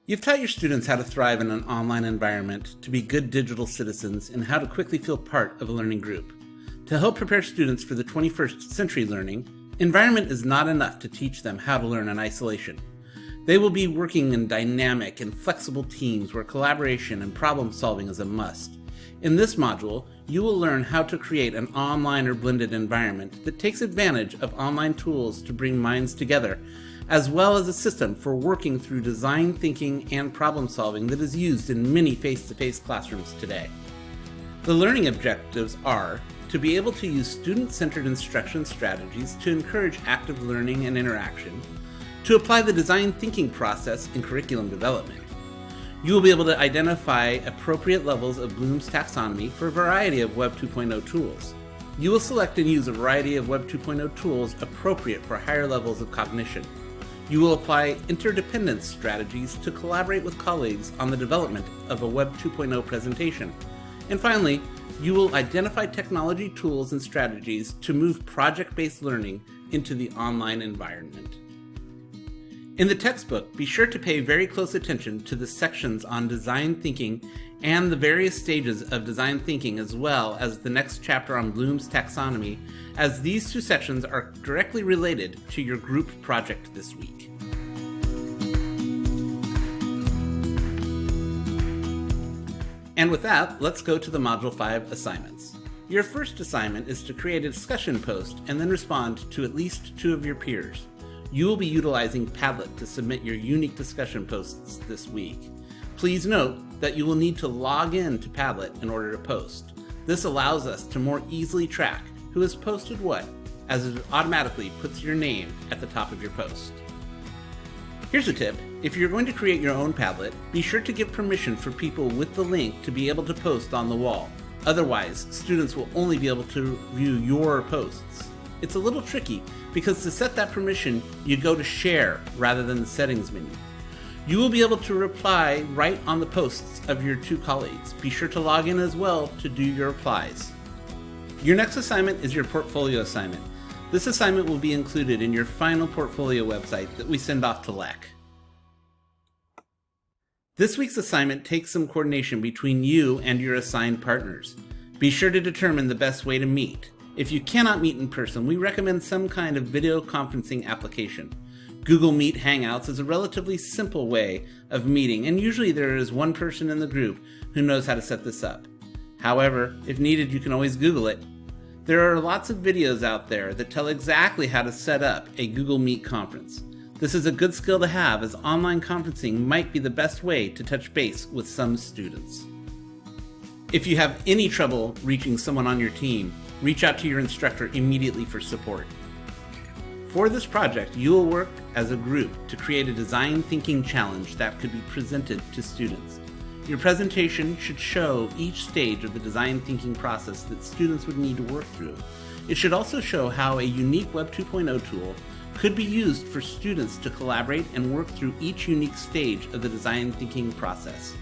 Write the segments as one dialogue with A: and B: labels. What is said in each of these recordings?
A: You've taught your students how to thrive in an online environment, to be good digital citizens, and how to quickly feel part of a learning group. To help prepare students for the 21st century learning, environment is not enough to teach them how to learn in isolation. They will be working in dynamic and flexible teams where collaboration and problem solving is a must. In this module, you will learn how to create an online or blended environment that takes advantage of online tools to bring minds together, as well as a system for working through design thinking and problem solving that is used in many face-to-face classrooms today. The learning objectives are to be able to use student-centered instruction strategies to encourage active learning and interaction, to apply the design thinking process in curriculum development. You will be able to identify appropriate levels of Bloom's taxonomy for a variety of Web 2.0 tools. You will select and use a variety of Web 2.0 tools appropriate for higher levels of cognition. You will apply interdependence strategies to collaborate with colleagues on the development of a Web 2.0 presentation. And finally, you will identify technology tools and strategies to move project-based learning into the online environment. In the textbook, be sure to pay very close attention to the sections on design thinking and the various stages of design thinking, as well as the next chapter on Bloom's taxonomy, as these two sections are directly related to your group project this week. And with that, let's go to the Module 5 assignments. Your first assignment is to create a discussion post and then respond to at least 2 of your peers. You will be utilizing Padlet to submit your unique discussion posts this week. Please note that you will need to log in to Padlet in order to post. This allows us to more easily track who has posted what, as it automatically puts your name at the top of your post. Here's a tip. If you're going to create your own Padlet, be sure to give permission for people with the link to be able to post on the wall. Otherwise, students will only be able to view your posts. It's a little tricky because to set that permission, you go to Share rather than the Settings menu. You will be able to reply right on the posts of your 2 colleagues. Be sure to log in as well to do your replies. Your next assignment is your portfolio assignment. This assignment will be included in your final portfolio website that we send off to LEC. This week's assignment takes some coordination between you and your assigned partners. Be sure to determine the best way to meet. If you cannot meet in person, we recommend some kind of video conferencing application. Google Meet Hangouts is a relatively simple way of meeting, and usually there is one person in the group who knows how to set this up. However, if needed, you can always Google it. There are lots of videos out there that tell exactly how to set up a Google Meet conference. This is a good skill to have, as online conferencing might be the best way to touch base with some students. If you have any trouble reaching someone on your team, reach out to your instructor immediately for support. For this project, you will work as a group to create a design thinking challenge that could be presented to students. Your presentation should show each stage of the design thinking process that students would need to work through. It should also show how a unique Web 2.0 tool could be used for students to collaborate and work through each unique stage of the design thinking process.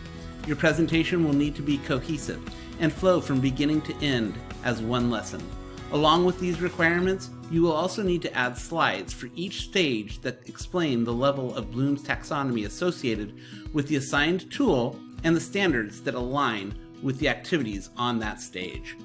A: Your presentation will need to be cohesive and flow from beginning to end as one lesson. Along with these requirements, you will also need to add slides for each stage that explain the level of Bloom's taxonomy associated with the assigned tool and the standards that align with the activities on that stage.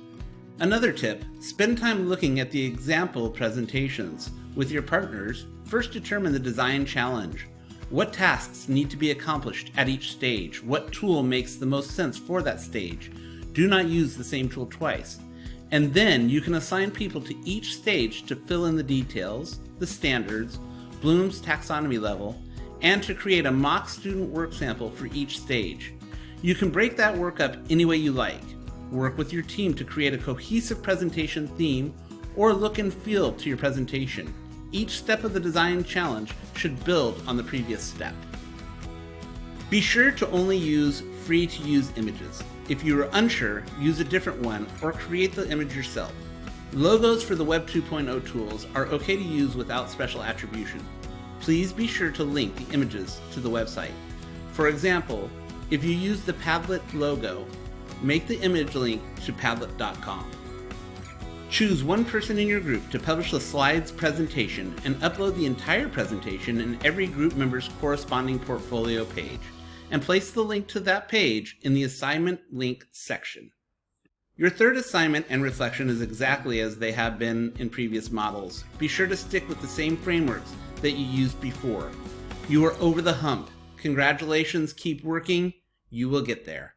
A: Another tip, spend time looking at the example presentations with your partners. First, determine the design challenge. What tasks need to be accomplished at each stage? What tool makes the most sense for that stage? Do not use the same tool twice. And then you can assign people to each stage to fill in the details, the standards, Bloom's taxonomy level, and to create a mock student work sample for each stage. You can break that work up any way you like. Work with your team to create a cohesive presentation theme, or look and feel to your presentation. Each step of the design challenge should build on the previous step. Be sure to only use free-to-use images. If you are unsure, use a different one or create the image yourself. Logos for the Web 2.0 tools are okay to use without special attribution. Please be sure to link the images to the website. For example, if you use the Padlet logo, make the image link to padlet.com. Choose one person in your group to publish the slides presentation and upload the entire presentation in every group member's corresponding portfolio page. and place the link to that page in the assignment link section. Your third assignment and reflection is exactly as they have been in previous models. Be sure to stick with the same frameworks that you used before. You are over the hump. Congratulations, keep working. You will get there.